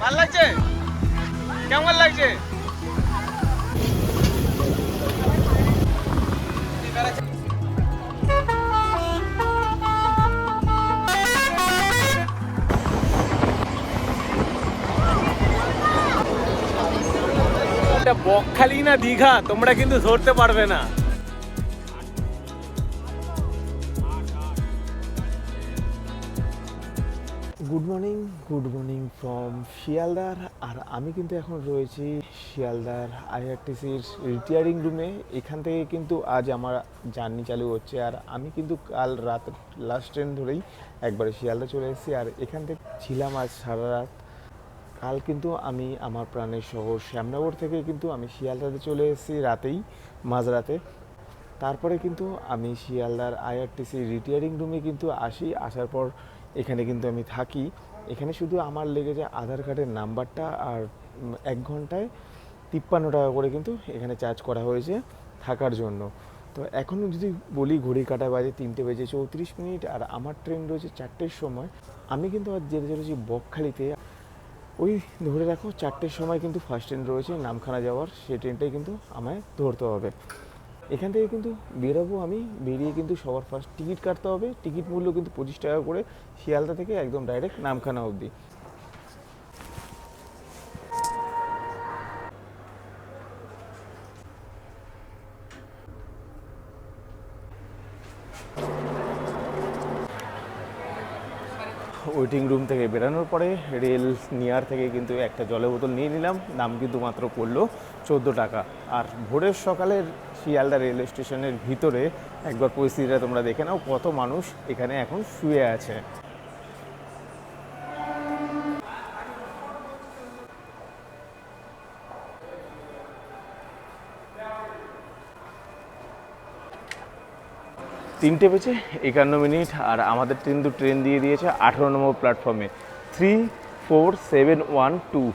ভালো লাগছে? কেমন লাগছে? এটা বকখালি না দীঘা তোমরা কিন্তু ধরতে পারবে না। গুড মর্নিং ফ্রম শিয়ালদার। আর আমি কিন্তু এখন রয়েছি শিয়ালদার আইআরটিসির রিটায়ারিং রুমে। এখান থেকে কিন্তু আজ আমার জার্নি চালু হচ্ছে। আর আমি কিন্তু কাল রাত লাস্ট ট্রেন ধরেই একবারে শিয়ালদা চলে এসেছি। আর এখান থেকে ছিলাম আজ সারা রাত। কাল কিন্তু আমি আমার প্রাণের শহর শ্যামনগর থেকে কিন্তু আমি শিয়ালদাতে চলে এসেছি রাতেই, মাঝরাতে। তারপরে কিন্তু আমি শিয়ালদার আইআরটিসি রিটায়ারিং রুমে কিন্তু আসার পর এখানে কিন্তু আমি থাকি। এখানে শুধু আমার লেগে যায় আধার কার্ডের নাম্বারটা, আর 1 ঘন্টায় 53 টাকা করে কিন্তু এখানে চার্জ করা হয়েছে থাকার জন্য। তো এখনও যদি বলি ঘড়ি কাটা বাজে 3:34, আর আমার ট্রেন রয়েছে 4টের সময়। আমি কিন্তু আজ যেতে চলেছি বকখালিতে। ওই ধরে রাখো 4টের সময় কিন্তু ফার্স্ট ট্রেন রয়েছে নামখানা যাওয়ার, সেই ট্রেনটাই কিন্তু আমায় ধরতে হবে। এখান থেকে কিন্তু বেরোবো আমি, বেরিয়ে কিন্তু সবার ফার্স্ট টিকিট কাটতে হবে। টিকিট মূল্য কিন্তু 25 টাকা করে, শিয়ালদা থেকে একদম ডাইরেক্ট নামখানা অবধি। ওয়েটিং রুম থেকে বেরানোর পরে রেল নিয়ার থেকে কিন্তু একটা জলের বোতল নিয়ে নিলাম। দাম কিন্তু মাত্র পড়লো 14 টাকা। আর ভোরের সকালের শিয়ালদা রেল স্টেশনের ভিতরে একবার পরিস্থিতিটা তোমরা দেখে নাও, কত মানুষ এখানে এখন শুয়ে আছে। তিনটে বেজে 51, আর আমাদের কিন্তু ট্রেন দিয়ে দিয়েছে 18 নম্বর প্ল্যাটফর্মে 34712।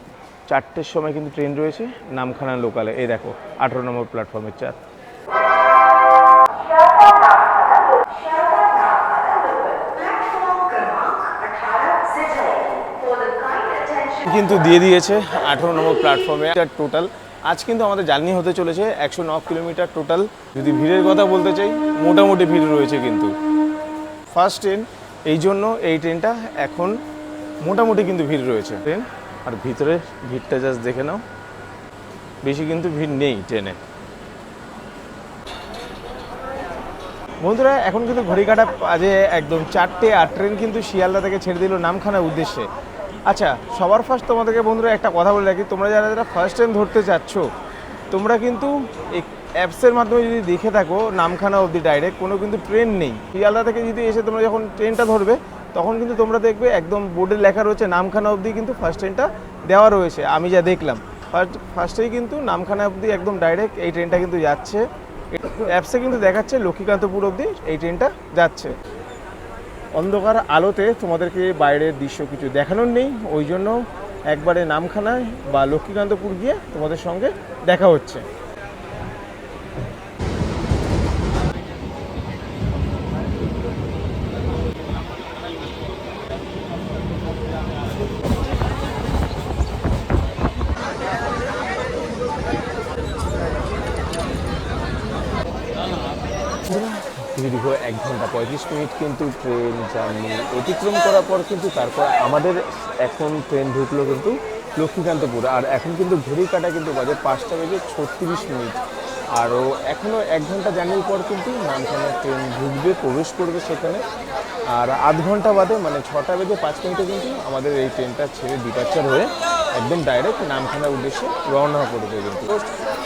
4টের সময় কিন্তু ট্রেন রয়েছে নামখানা লোকালে। এই দেখো 18 নম্বর প্ল্যাটফর্মের 4। কিন্তু দিয়ে দিয়েছে 18 নম্বর প্ল্যাটফর্মে টোটাল। আজ কিন্তু আমাদের জার্নি হতে চলেছে 109 কিলোমিটার টোটাল। যদি ভিড়ের কথা বলতে চাই, মোটামুটি ভিড় রয়েছে কিন্তু ফার্স্ট ট্রেন, এই জন্য এই ট্রেনটা এখন মোটামুটি কিন্তু ভিড় রয়েছে ট্রেন। আর ভিতরে ভিড়টা জাস্ট দেখে নাও, বেশি কিন্তু ভিড় নেই ট্রেনে। বন্ধুরা এখন কিন্তু ঘড়ি কাটা বাজে একদম 4টে, আর ট্রেন কিন্তু শিয়ালদা থেকে ছেড়ে দিল নামখানার উদ্দেশ্যে। আচ্ছা, সবার ফার্স্ট তোমাদেরকে বন্ধুরা একটা কথা বলে রাখি, তোমরা যারা যারা ফার্স্ট টাইম ধরতে চাচ্ছ, তোমরা কিন্তু এই অ্যাপসের মাধ্যমে যদি দেখে থাকো নামখানা অবধি ডাইরেক্ট কোনো কিন্তু ট্রেন নেই। শিয়ালদা থেকে যদি এসে তোমরা যখন ট্রেনটা ধরবে, তখন কিন্তু তোমরা দেখবে একদম বোর্ডে লেখা রয়েছে নামখানা অবধি কিন্তু ফার্স্ট ট্রেনটা দেওয়া রয়েছে। আমি যা দেখলাম ফার্স্টেই কিন্তু নামখানা অবধি একদম ডাইরেক্ট এই ট্রেনটা কিন্তু যাচ্ছে। অ্যাপসে কিন্তু দেখাচ্ছে লক্ষ্মীকান্তপুর অবধি এই ট্রেনটা যাচ্ছে। অন্ধকার আলোতে তোমাদেরকে বাইরের দৃশ্য কিছু দেখানোর নেই, ওই জন্য একবারে নামখানায় বা লক্ষ্মীকান্তপুর গিয়ে তোমাদের সঙ্গে দেখা হচ্ছে। দীর্ঘ 1 ঘন্টা 35 মিনিট কিন্তু ট্রেন জার্নি অতিক্রম করার পর কিন্তু তারপর আমাদের এখন ট্রেন ঢুকলো কিন্তু লক্ষ্মীকান্তপুর। আর এখন কিন্তু ঘড়ি কাটা কিন্তু বাজে 5:36। আরও এখনও 1 ঘন্টা জার্নির পর কিন্তু নামখানা ট্রেন ঢুকবে, প্রবেশ করবে সেখানে। আর আধ ঘন্টা বাদে মানে 6:05 কিন্তু আমাদের এই ট্রেনটা ছেড়ে ডিপার্চার হয়ে একদম ডাইরেক্ট নামখানার উদ্দেশ্যে রওনা করবে। কিন্তু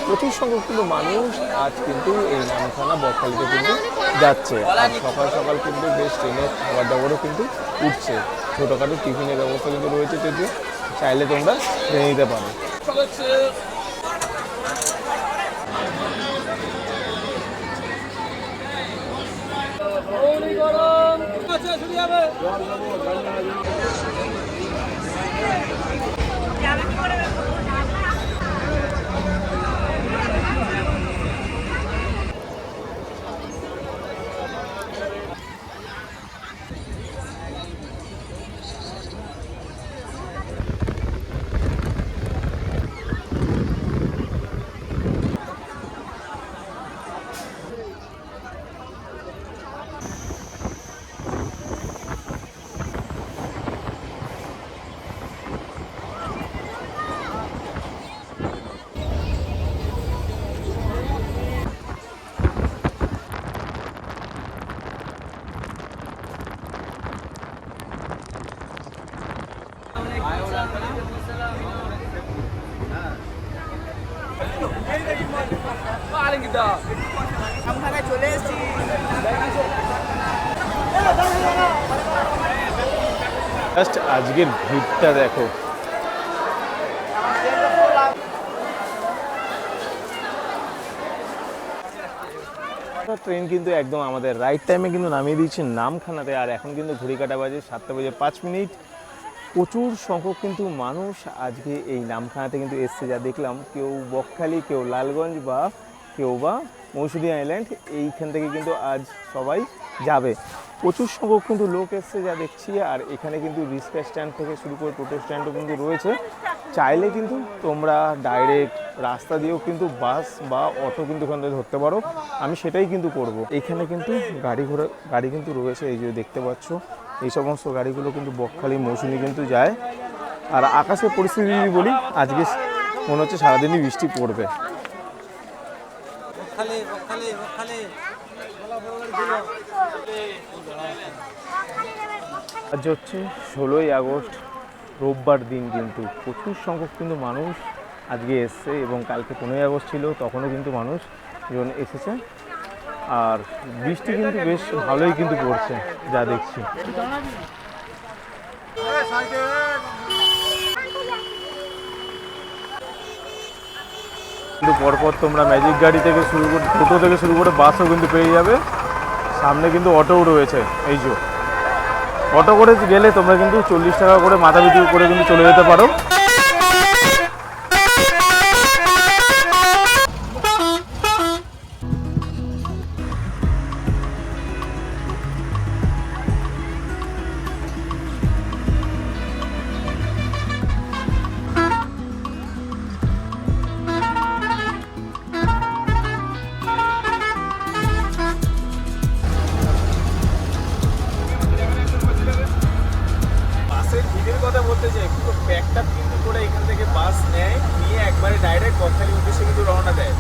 প্রচুর সংখ্যক কিন্তু মানুষ আজ কিন্তু এই নামখানা বকখালিতে কিন্তু যাচ্ছে। আর সকাল সকাল কিন্তু বেশ ট্রেনের খাবার দাবারও কিন্তু উঠছে। ছোটোখাটো টিফিনের ব্যবস্থা কিন্তু রয়েছে, যদিও চাইলে তোমরা ট্রেনে নিতে পারো। জাস্ট আজকের ভিড়টা দেখো। ট্রেন কিন্তু একদম আমাদের রাইট টাইমে কিন্তু নামিয়ে দিয়েছে নামখানাতে। আর এখন কিন্তু ঘড়ি কাটা বাজে 7:05। প্রচুর সংখ্যক কিন্তু মানুষ আজকে এই নামখানাতে কিন্তু এসছে, যা দেখলাম। কেউ বকখালি, কেউ লালগঞ্জ বা কেউ বা মৌসুমী আইল্যান্ড, এইখান থেকে কিন্তু আজ সবাই যাবে। প্রচুর সংখ্যক কিন্তু লোক এসছে যা দেখছি। আর এখানে কিন্তু রিক্সা স্ট্যান্ড থেকে শুরু করে টোটো স্ট্যান্ডও কিন্তু রয়েছে। চাইলে কিন্তু তোমরা ডাইরেক্ট রাস্তা দিয়েও কিন্তু বাস বা অটো কিন্তু ওখান থেকে ধরতে পারো। আমি সেটাই কিন্তু করব। এখানে কিন্তু গাড়ি কিন্তু রয়েছে, এই যে দেখতে পাচ্ছ। এই সমস্ত গাড়িগুলো কিন্তু বকখালি মৌসুমী কিন্তু যায়। আর আকাশের পরিস্থিতি যদি বলি, আজকে মনে হচ্ছে সারাদিনই বৃষ্টি পড়বে। আজ হচ্ছে 16ই আগস্ট, রোববার দিন। কিন্তু প্রচুর সংখ্যক কিন্তু মানুষ আজকে এসছে, এবং কালকে 15ই আগস্ট ছিল, তখনও কিন্তু মানুষজন এসেছে। আর বৃষ্টি কিন্তু বেশ ভালোই কিন্তু পড়ছে যা দেখছি। কিন্তু পরপর তোমরা ম্যাজিক গাড়ি থেকে শুরু করে, টোটো থেকে শুরু করে বাসও কিন্তু পেয়ে যাবে। সামনে কিন্তু অটোও রয়েছে। এই যে অটো করে গেলে তোমরা কিন্তু 40 টাকা করে মাথা পিছু করে কিন্তু চলে যেতে পারো। কথা বলতে চাই, পুরো প্যাকটা কিন্তু করে এখান থেকে বাস নেয়, নিয়ে একবারে ডাইরেক্ট বকখালি উদ্দেশ্যে কিন্তু রওনা দেয়।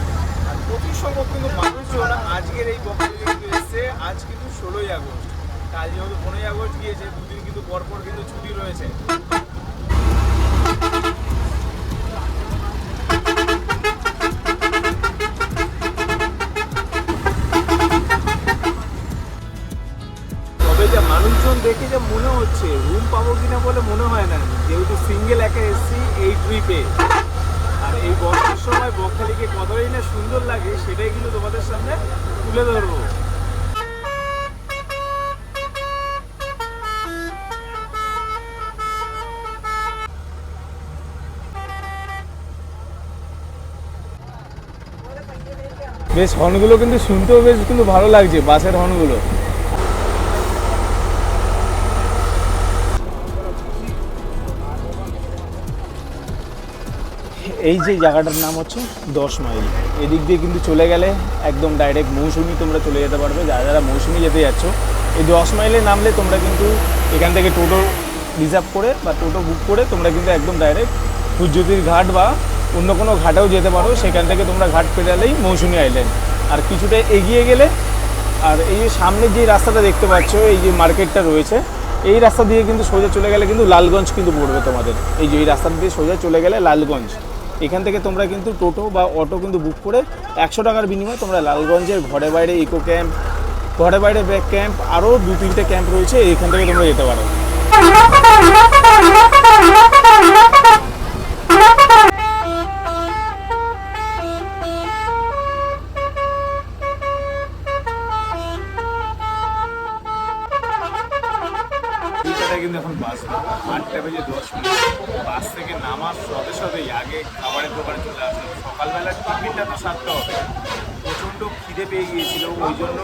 আর প্রচুর সংখ্যক কিন্তু মানুষজন আজকের এই বকখালি কিন্তু এসছে। আজ কিন্তু 16ই আগস্ট, কাল যেহেতু 15ই আগস্ট গিয়েছে, দুদিন কিন্তু পরপর কিন্তু ছুটি রয়েছে। মানুষজন দেখে যা মনে হচ্ছে, রুম পাবো কিনা বলে মনে হয় না, যেহেতু সিঙ্গেল একা এসছি এই ট্রিপে। আর এই বর্ষার সময় বকখালিকে কতটাই না সুন্দর লাগে, সেটাই কিন্তু তোমাদের সামনে তুলে ধরবো। বেশ হর্নগুলো কিন্তু শুনতেও বেশ কিন্তু ভালো লাগছে, বাসের হর্নগুলো। এই যে জায়গাটার নাম হচ্ছে 10 মাইল। এদিক দিয়ে কিন্তু চলে গেলে একদম ডাইরেক্ট মৌসুমী তোমরা চলে যেতে পারবে। যারা যারা মৌসুমী যেতে যাচ্ছ, এই 10 মাইলে নামলে তোমরা কিন্তু এখান থেকে টোটো রিজার্ভ করে বা টোটো বুক করে তোমরা কিন্তু একদম ডাইরেক্ট সূর্যতীর ঘাট বা অন্য কোনো ঘাটেও যেতে পারো। সেখান থেকে তোমরা ঘাট পেরালেই মৌসুমী আইল্যান্ড। আর কিছুটা এগিয়ে গেলে, আর এই যে সামনের যে রাস্তাটা দেখতে পাচ্ছ, এই যে মার্কেটটা রয়েছে, এই রাস্তা দিয়ে কিন্তু সোজা চলে গেলে কিন্তু লালগঞ্জ কিন্তু পড়বে তোমাদের। এই যে এই রাস্তা দিয়ে সোজা চলে গেলে লালগঞ্জ। এখান থেকে তোমরা কিন্তু টোটো বা অটো কিন্তু বুক করে 100 টাকার বিনিময়ে তোমরা লালগঞ্জের ঘরে বাইরে ইকো ক্যাম্প, ঘরে বাইরে ব্যাক ক্যাম্প, আরও 2-3টে ক্যাম্প রয়েছে, এখান থেকে তোমরা যেতে পারো। কিন্তু এখন বাস 8:10 বাস থেকে নামার সাথে সাথেই আগে খাবারের দোকানে চলে আসলাম। সকালবেলা টিফিনটা তো সারতে হবে, প্রচণ্ড খিদে পেয়ে গিয়েছিল, ওই জন্য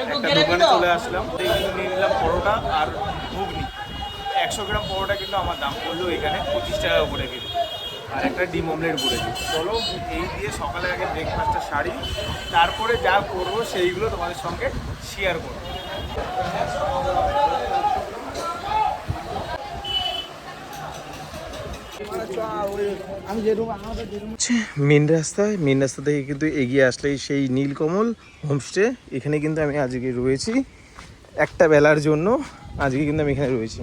একটা দোকানে চলে আসলাম। কিন্তু নিয়ে নিলাম পরোটা আর ঘুগনি। 100 গ্রাম পরোটা কিন্তু আমার দাম পড়লো এখানে 25 টাকা করে কিন্তু, আর একটা ডিম অমলেট করেছি। চলো এই দিয়ে সকালে আগে ব্রেকফাস্টটা সারি, তারপরে যা করবো সেইগুলো তোমাদের সঙ্গে শেয়ার করবো। মেন রাস্তা থেকে কিন্তু এগিয়ে আসলেই সেই নীলকমল হোমস্টে। এখানে কিন্তু আমি আজকে রয়েছি একটা বেলার জন্য। আজকে কিন্তু আমি এখানে রয়েছি।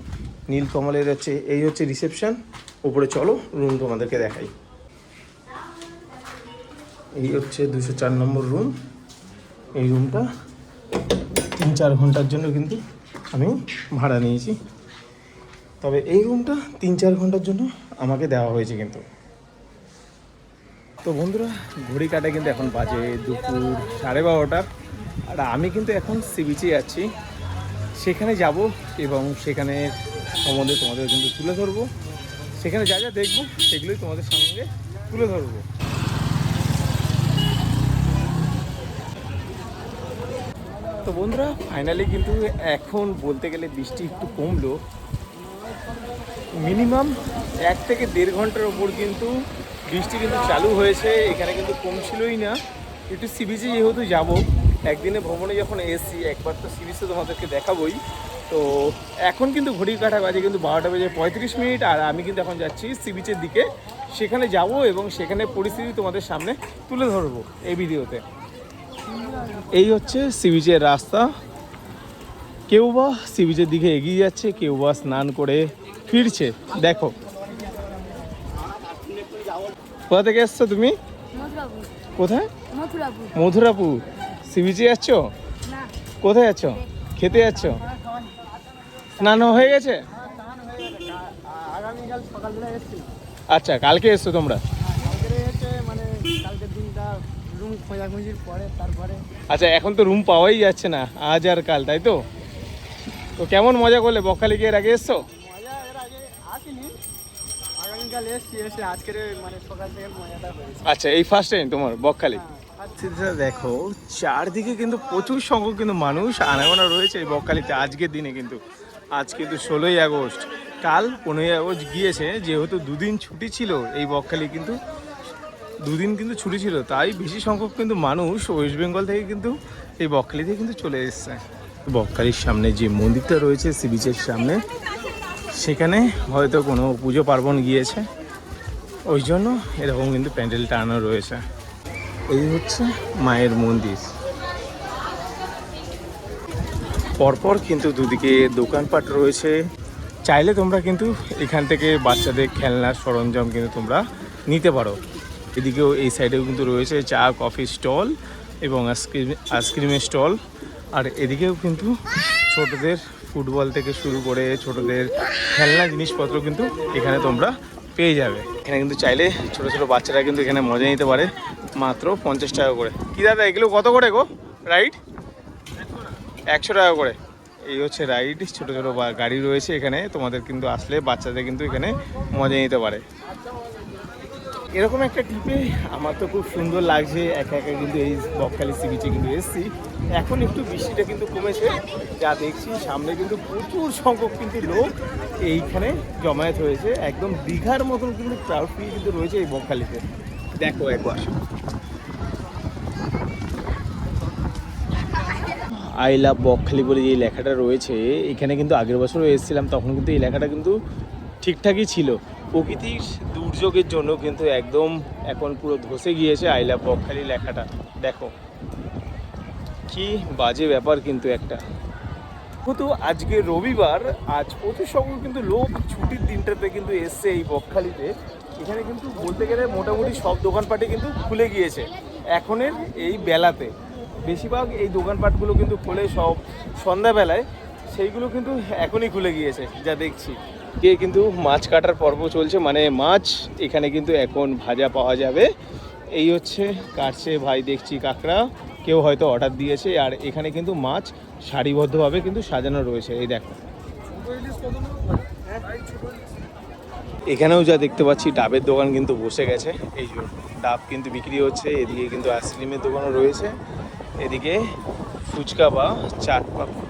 নীলকমলের এই হচ্ছে রিসেপশন। উপরে চলো রুম তোমাদেরকে দেখাই। এই হচ্ছে 204 নম্বর রুম। এই রুমটা 3-4 ঘন্টার জন্য কিন্তু আমি ভাড়া নিয়েছি, তবে এই রুমটা 3-4 ঘন্টার জন্য আমাকে দেওয়া হয়েছে কিন্তু। তো বন্ধুরা, ঘড়ি কাটে কিন্তু এখন বাজে দুপুর 12:30, আর আমি কিন্তু এখন সি বিচে যাচ্ছি। সেখানে যাব এবং সেখানে সম্বন্ধে তোমাদের কিন্তু তুলে ধরবো। সেখানে যা যা দেখবো সেগুলোই তোমাদের সঙ্গে তুলে ধরবো। তো বন্ধুরা, ফাইনালি কিন্তু এখন বলতে গেলে বৃষ্টি একটু কমলো। মিনিমাম 1 থেকে 1.5 ঘন্টার ওপর কিন্তু বৃষ্টি কিন্তু চালু হয়েছে। এখানে কিন্তু কমছিলই না। একটু সি বিচে যেহেতু যাবো, একদিনে ভ্রমণে যখন এসছি, একবার তো সি বিচে তোমাদেরকে দেখাবোই। তো এখন কিন্তু ঘড়ি কাটা বাজে কিন্তু 12:35, আর আমি কিন্তু এখন যাচ্ছি সি বিচের দিকে। সেখানে যাব এবং সেখানে পরিস্থিতি তোমাদের সামনে তুলে ধরবো এই ভিডিওতে। এই হচ্ছে সি বিচের রাস্তা। কেউ বা সি বিচের দিকে এগিয়ে যাচ্ছে, কেউ বা স্নান করে ফিরছে। দেখো, কোথা থেকে এসছো তুমি? কোথায়? মথুরাপুর। সি বিচে যাচ্ছ? কোথায় যাচ্ছ? খেতে যাচ্ছ? স্নান হয়ে গেছে? আচ্ছা, কালকে এসছো তোমরা? আচ্ছা, এখন তো রুম পাওয়াই যাচ্ছে না, আজ আর কাল, তাই তো? তো কেমন মজা করলে? বকখালিকে এর আগে এসছো? আচ্ছা, এই ফার্স্ট টাইম তোমার বকখালি? দেখো, চারদিকে কিন্তু প্রচুর সংখ্যক কিন্তু মানুষ আনাগোনা রয়েছে এই বকখালিতে আজকের দিনে। কিন্তু আজ কিন্তু 16ই আগস্ট, কাল 15ই আগস্ট গিয়েছে। যেহেতু 2 দিন ছুটি ছিল এই বকখালি, কিন্তু 2 দিন কিন্তু ছুটি ছিল, তাই বেশি সংখ্যক কিন্তু মানুষ ওয়েস্ট বেঙ্গল থেকে কিন্তু এই বকখালিতে কিন্তু চলে এসছে। বকখালির সামনে যে মন্দিরটা রয়েছে সি বিচের সামনে, সেখানে হয়তো কোনো পুজো পার্বণ গিয়েছে, ওই জন্য এরকম কিন্তু প্যান্ডেল টানানো রয়েছে। এই হচ্ছে মায়ের মন্দির। পরপর কিন্তু দুদিকে দোকানপাট রয়েছে। চাইলে তোমরা কিন্তু এখান থেকে বাচ্চাদের খেলনার সরঞ্জাম কিন্তু তোমরা নিতে পারো। এদিকেও এই সাইডেও কিন্তু রয়েছে চা কফি স্টল এবং আইসক্রিমের স্টল। আর এদিকেও কিন্তু ছোটদের ফুটবল থেকে শুরু করে ছোটদের খেলনা জিনিসপত্র কিন্তু এখানে তোমরা পেয়ে যাবে। এখানে কিন্তু চাইলে ছোট ছোট বাচ্চারা কিন্তু এখানে মজা নিতে পারে, মাত্র 50 টাকা করে। কি দাদা, এগুলো কত করে গো রাইড? 100 টাকা করে। এই হচ্ছে রাইড, ছোট ছোট গাড়ি রয়েছে এখানে। তোমাদের কিন্তু আসলে বাচ্চাদের কিন্তু এখানে মজা নিতে পারে। এরকম একটা ট্রিপে আমার তো খুব সুন্দর লাগছে। একা একা কিন্তু এই বকখালি সি বিচে কিন্তু এসেছি। এখন একটু বৃষ্টিটা কিন্তু কমেছে, যা দেখছি সামনে কিন্তু প্রচুর সংখ্যক কিন্তু লোক এইখানে জমায়েত হয়েছে। একদম দীঘার মতন কিন্তু ক্রাউড ফিল কিন্তু রয়েছে এই বকখালিতে। দেখো একবার, আই লাভ বকখালি বলে যে লেখাটা রয়েছে এখানে, কিন্তু আগের বছরও এসেছিলাম, তখন কিন্তু এই লেখাটা কিন্তু ঠিকঠাকই ছিল। প্রকৃতির দুর্যোগের জন্য কিন্তু একদম এখন পুরো ধসে গিয়েছে আই লাভ বকখালি লেখাটা। দেখো কি বাজে ব্যাপার কিন্তু একটা। যেহেতু আজকে রবিবার, আজ প্রচুর সংখ্যক কিন্তু লোক ছুটির দিনটাতে কিন্তু এসছে এই বকখালিতে। এখানে কিন্তু বলতে গেলে মোটামুটি সব দোকানপাটে কিন্তু খুলে গিয়েছে এখনের এই বেলাতে। বেশিরভাগ এই দোকানপাটগুলো কিন্তু খোলে সব সন্ধ্যাবেলায়, সেইগুলো কিন্তু এখনই খুলে গিয়েছে যা দেখছি। কিন্তু মাছ কাটার পর্ব চলছে, মানে মাছ এখানে কিন্তু এখন ভাজা পাওয়া যাবে। এই হচ্ছে কাটছে ভাই, দেখছি কাঁকড়া, কেউ হয়তো অর্ডার দিয়েছে। আর এখানে কিন্তু মাছ সারিবদ্ধভাবে কিন্তু সাজানো রয়েছে। এই দেখো, এখানেও যা দেখতে পাচ্ছি ডাবের দোকান কিন্তু বসে গেছে। এই যে ডাব কিন্তু বিক্রি হচ্ছে। এদিকে কিন্তু আইসক্রিমের দোকানও রয়েছে। এদিকে ফুচকা বা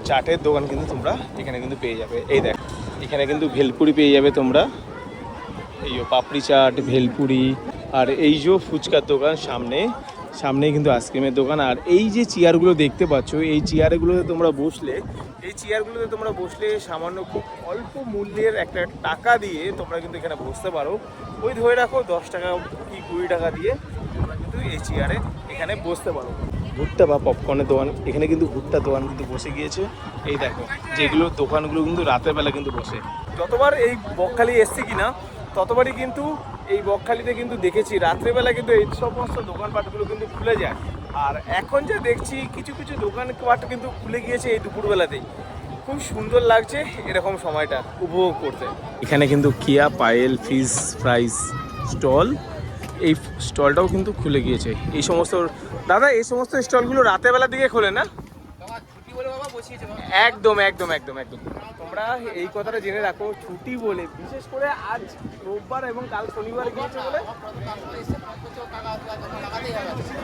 চাটের দোকান কিন্তু তোমরা এখানে কিন্তু পেয়ে যাবে। এই দেখো, এখানে কিন্তু ভেলপুরি পেয়ে যাবে তোমরা। এই যে পাপড়ি চাট, ভেলপুরি, আর এই যে ফুচকার দোকান সামনে কিন্তু আইসক্রিমের দোকান। আর এই যে চেয়ারগুলো দেখতে পাচ্ছ, এই চেয়ারগুলোতে তোমরা বসলে সামান্য খুব অল্প মূল্যের একটা টাকা দিয়ে তোমরা কিন্তু এখানে বসতে পারো। ওই ধরে রাখো 10 টাকা কি 20 টাকা দিয়ে তোমরা কিন্তু এই চেয়ারে এখানে বসতে পারো। ভুট্টা বা পপকর্নের দোকান, এখানে কিন্তু ভুট্টার দোকান কিন্তু বসে গিয়েছে। এই দেখো, যেগুলো দোকানগুলো কিন্তু রাতের বেলা কিন্তু বসে। যতবার এই বকখালি এসছি কিনা ততবারই কিন্তু এই বকখালিতে কিন্তু দেখেছি রাত্রেবেলা কিন্তু এই সমস্ত দোকানপাটগুলো কিন্তু খুলে যায়। আর এখন যে দেখছি কিছু কিছু দোকানপাট কিন্তু খুলে গিয়েছে এই দুপুরবেলাতেই। খুব সুন্দর লাগছে এরকম সময়টা উপভোগ করতে। এখানে কিন্তু কিয়া পায়েল ফিশ ফ্রাইস স্টল, এই স্টলটাও কিন্তু খুলে গিয়েছে। এই সমস্ত দাদা এই সমস্ত স্টলগুলো রাতের বেলার দিকে খোলে না? একদম একদম একদম একদম তোমরা এই কথাটা জেনে রাখো, ছুটি বলে, বিশেষ করে আজ রোববার এবং কাল শনিবার গিয়েছে বলে।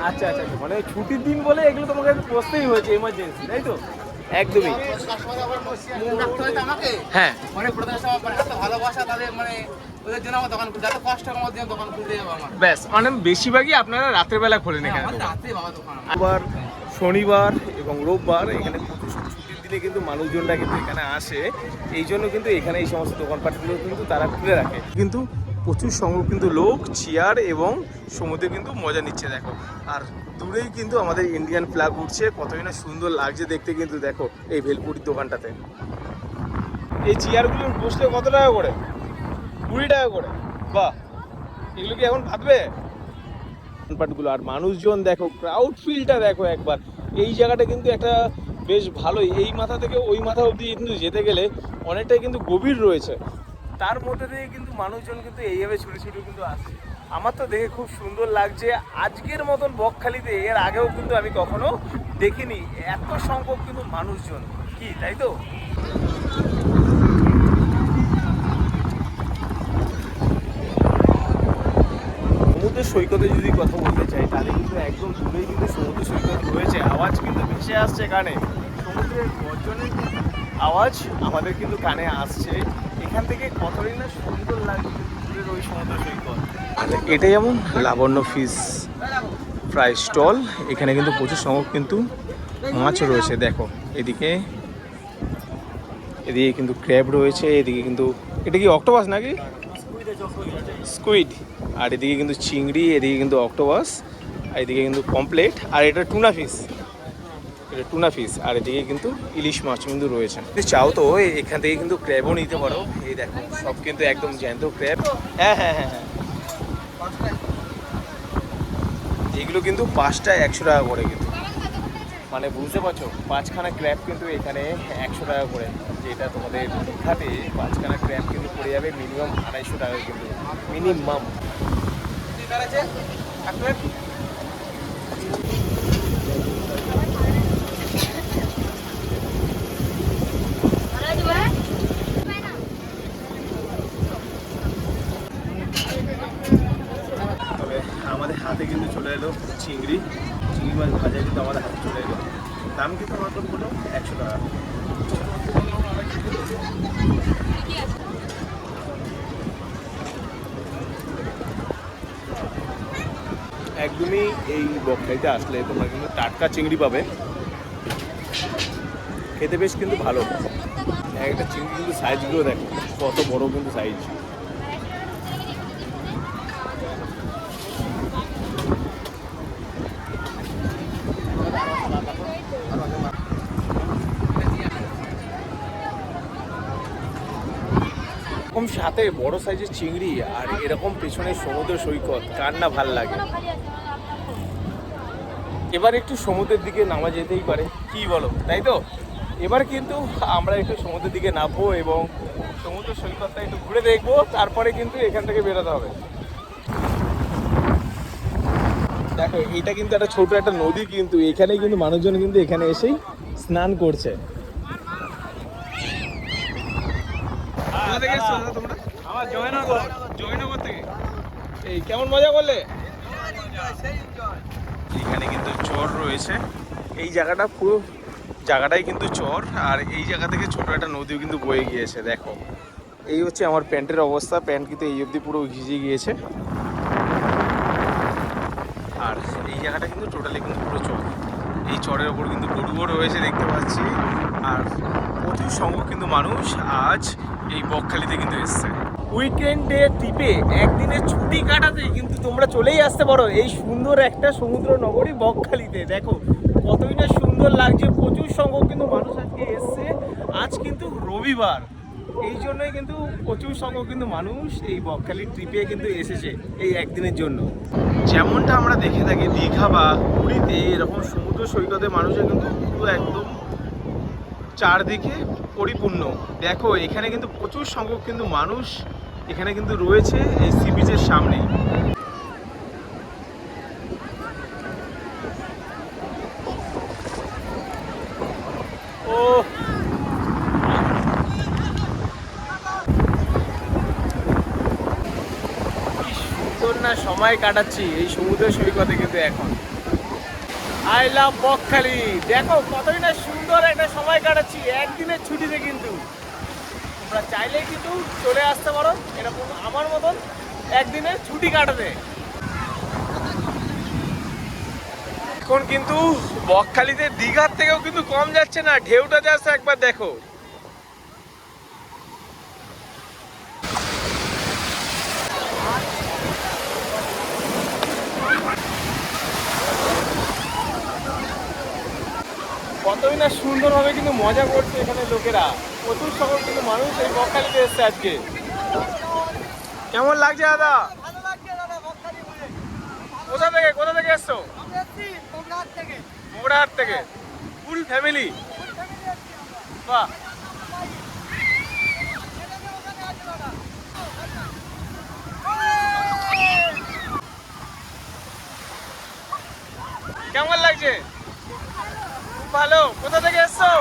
আচ্ছা আচ্ছা, মানে ছুটির দিন বলে এগুলো তোমাকে বসতেই হয়েছে এমার্জেন্সি, তাই তো? একদমই। হ্যাঁ, ব্যাস, মানে বেশিরভাগই আপনারা রাতের বেলা খোলেন এখানে। আবার শনিবার এবং রোববার এখানে ছুটির দিনে কিন্তু মানুষজনরা কিন্তু এখানে আসে, এই জন্য কিন্তু এখানে এই সমস্ত দোকানপাটগুলো কিন্তু তারা খুলে রাখে। কিন্তু প্রচুর সংখ্যক কিন্তু লোক চেয়ার এবং সমুদ্রে কিন্তু মজা নিচ্ছে দেখো। আর দূরেই কিন্তু আমাদের ইন্ডিয়ান ফ্ল্যাগ উঠছে, কতই না সুন্দর লাগছে দেখতে কিন্তু দেখো এই ভেলপুরির দোকানটাতে। এই চেয়ারগুলো বসলে কত টাকা করে? 20 টাকা করে। বাহ, এগুলো কি এখন ভাববে দোকানপাটগুলো? আর মানুষজন দেখো, ক্রাউড ফিলটা দেখো একবার। এই জায়গাটা কিন্তু একটা বেশ ভালোই, এই মাথা থেকে ওই মাথা অবধি কিন্তু যেতে গেলে অনেকটাই কিন্তু গভীর রয়েছে, তার মধ্যে দিয়ে কিন্তু মানুষজন কিন্তু এইভাবে ছুটে ছুটে কিন্তু আসে। আমার তো দেখে খুব সুন্দর লাগছে। আজকের মতন বকখালিতে এর আগেও কিন্তু আমি কখনো দেখিনি এত সংখ্যক কিন্তু মানুষজন, কি তাই তো? সমুদ্র সৈকতে যদি কথা বলতে চাই তাহলে কিন্তু একদম দূরেই কিন্তু সমুদ্র সৈকত রয়েছে। আওয়াজ কিন্তু ভেসে আসছে কানে, সমুদ্রের গর্জনের আওয়াজ আমাদের কিন্তু কানে আসছে। এখান থেকে কতই না সুন্দর লাগছে দূরের ওই সমুদ্র সৈকত। এটা যেমন লাবণ্য ফিশ ফ্রাই স্টল, এখানে কিন্তু প্রচুর সংখ্যক কিন্তু মাছ রয়েছে দেখো। এদিকে কিন্তু ক্র্যাব রয়েছে, এদিকে কিন্তু এটা কি অক্টোপাস নাকি? স্কুইড। আর এদিকে কিন্তু চিংড়ি, এদিকে কিন্তু অক্টোপাস, আর এদিকে কিন্তু পমপ্লেট, আর এটা টুনা ফিশ, এটা টুনা ফিশ। আর এদিকে কিন্তু ইলিশ মাছ কিন্তু রয়েছে। যদি চাও তো এখান থেকে কিন্তু ক্র্যাবও নিতে পারো। এই দেখো সব কিন্তু একদম জ্যান্ত ক্র্যাব। হ্যাঁ হ্যাঁ হ্যাঁ হ্যাঁ, এগুলো কিন্তু 5টা 100 টাকা করে কিন্তু, মানে বুঝতে পারছো 5খানা ক্র্যাব কিন্তু এখানে 100 টাকা করে। যেটা তোমাদের দীঘাতে 5খানা ক্র্যাব কিন্তু পড়ে যাবে মিনিমাম 250 টাকা কিন্তু মিনিমাম। তবে আমাদের হাতে কিন্তু চলে এলো চিংড়ি মাছ ভাজা, কিন্তু আমাদের হাতে চলে এলো। দাম কিন্তু মাত্র পুরো 100 টাকা। একদমই এই বকখালিতে আসলে তোমরা কিন্তু টাটকা চিংড়ি পাবে, খেতে বেশ কিন্তু ভালো। একটা চিংড়ি কিন্তু সাইজগুলো দেখো কত বড় কিন্তু সাইজ। এরকম সাথে বড় সাইজের চিংড়ি আর এরকম পেছনে সমুদ্র সৈকত, কার না ভাল লাগে? এবার একটু সমুদ্রের দিকে নামা যেতেই পারে, কি বলো, তাই তো? এবার কিন্তু আমরা একটু সমুদ্রের দিকে নামবো এবং সমুদ্র সৈকতটা একটু ঘুরে দেখবো, তারপরে কিন্তু এখান থেকে বেরোতে হবে। দেখো এটা কিন্তু একটা ছোট একটা নদী, কিন্তু এখানে কিন্তু মানুষজন কিন্তু এখানে এসেই স্নান করছে। আমার জয়নগর থেকে। এই কেমন মজা করলে? এখানে কিন্তু চর রয়েছে, এই জায়গাটা পুরো জায়গাটাই কিন্তু চর। আর এই জায়গা থেকে ছোট একটা নদীও কিন্তু বয়ে গিয়েছে দেখো। এই হচ্ছে আমার প্যান্টের অবস্থা, প্যান্ট কিন্তু এই অবধি পুরো ভিজে গিয়েছে। আর এই জায়গাটা কিন্তু টোটালি কিন্তু পুরো চর। এই চরের ওপর কিন্তু গরুও রয়েছে দেখতে পাচ্ছি। আর প্রচুর সংখ্যক কিন্তু মানুষ আজ এই বকখালিতে কিন্তু এসছে উইকেন্ডে ট্রিপে, একদিনের ছুটি কাটাতে কিন্তু তোমরা চলেই আসতে পারো এই সুন্দর একটা সমুদ্র নগরী বকখালিতে। দেখো কতই না সুন্দর লাগছে, প্রচুর সংখ্যক কিন্তু মানুষ আজকে এসছে। আজ কিন্তু রবিবার, এই জন্যই কিন্তু প্রচুর সংখ্যক কিন্তু মানুষ এই বকখালি ট্রিপে কিন্তু এসেছে এই একদিনের জন্য। যেমনটা আমরা দেখে থাকি দীঘা বা পুরীতে এরকম সমুদ্র সৈকতে মানুষের কিন্তু পুরো একদম চারদিকে পরিপূর্ণ। দেখো এখানে কিন্তু প্রচুর সংখ্যক কিন্তু মানুষ এখানে কিন্তু রয়েছে এই সি বিচের সামনে। ও কি সুন্দর না সময় কাটাচ্ছি এই সমুদ্র সৈকতে কিন্তু এখন। I love Bakkhali. দেখো কতই না সুন্দর একটা সময় কাটাচ্ছি একদিনের ছুটিতে। কিন্তু তোমরা চাইলেই কিন্তু চলে আসতে পারো এরকম আমার মতন একদিনের ছুটি কাটাতে। এখন কিন্তু বকখালিতে দীঘার থেকেও কিন্তু কম যাচ্ছে না, ঢেউটা যাচ্ছে একবার দেখো। কতই না সুন্দরভাবে কিন্তু মজা করছে এখানে লোকেরা। প্রচুর সংখ্যক কিন্তু মানুষ এই বকখালিতে এসছে আজকে। কেমন লাগছে দাদা? কোথা থেকে এসছো? মোগরাহাট থেকে। Full family? বাহ, কেমন লাগছে? খুব ভালো। কোথা থেকে এসছো?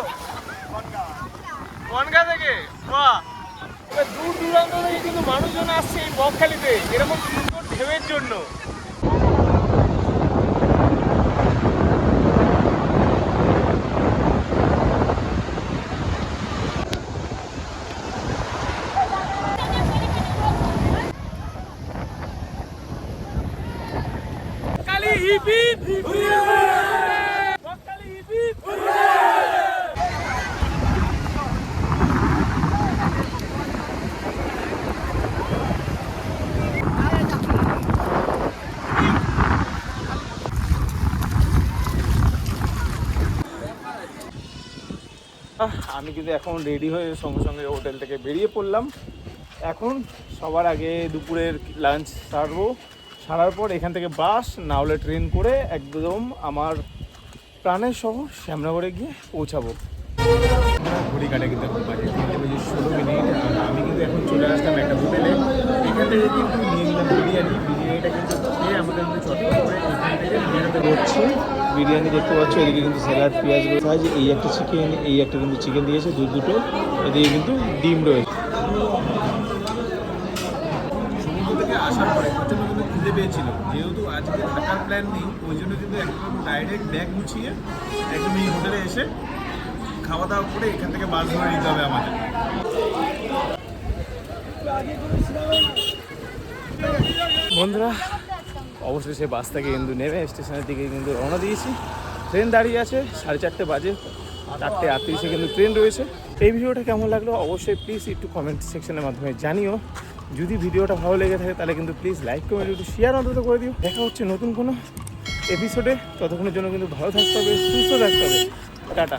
বনগাঁ থেকে। বাহ, দূর দূরান্ত থেকে কিন্তু মানুষজন আসছে এই বকখালিতে এরকম সুন্দর ঢেউয়ের জন্য। আমি কিন্তু এখন রেডি হয়ে সঙ্গে সঙ্গে হোটেল থেকে বেরিয়ে পড়লাম। এখন সবার আগে দুপুরের লাঞ্চ সারার পর এখান থেকে বাস না হলে ট্রেন করে একদম আমার প্রাণের শহর শ্যামনগরে গিয়ে পৌঁছাবো। ঘড়ি কাটে কিন্তু এখন বাজে 3:16। আর আমি কিন্তু এখন চলে আসলাম একটা হোটেলে। এখান থেকে কিন্তু নিয়ে নিলাম বিরিয়ানিটা কিন্তু খেয়ে আমাদের কিন্তু চটপট করে এখান থেকে বিরিয়ানিতে রয়েছে। বিরিয়ানি দেখতে পাচ্ছ, এদিকে কিন্তু স্যালাড, পেঁয়াজ রয়েছে, এই একটা চিকেন, এই একটা কিন্তু চিকেন দিয়েছে দুটো, এদিকে কিন্তু ডিম রয়েছে। সমুদ্র থেকে আসার পরে প্রচণ্ড কিন্তু খিদে পেয়েছিল, যেহেতু আজকে থাকার প্ল্যান নেই ওই জন্য কিন্তু একদম ডাইরেক্ট ব্যাগ গুছিয়ে একদম এই হোটেলে এসে খাওয়া দাওয়া করে এখান থেকে বাস ধরে নিতে হবে আমাদের। বন্ধুরা অবশেষে বাস থেকে কিন্তু নেমে স্টেশনের দিকে কিন্তু রওনা দিয়েছি। ট্রেন দাঁড়িয়ে আছে, 4:30 বাজে, 4:38 কিন্তু ট্রেন রয়েছে। এই ভিডিওটা কেমন লাগলো অবশ্যই প্লিজ একটু কমেন্ট সেকশনের মাধ্যমে জানিও। যদি ভিডিওটা ভালো লেগে থাকে তাহলে কিন্তু প্লিজ লাইক কমেন্ট একটু শেয়ার অন্তত করে দিও। দেখা হচ্ছে নতুন কোনো এপিসোডে, ততক্ষণের জন্য কিন্তু ভালো থাকতে হবে, সুস্থ থাকতে হবে। টাটা।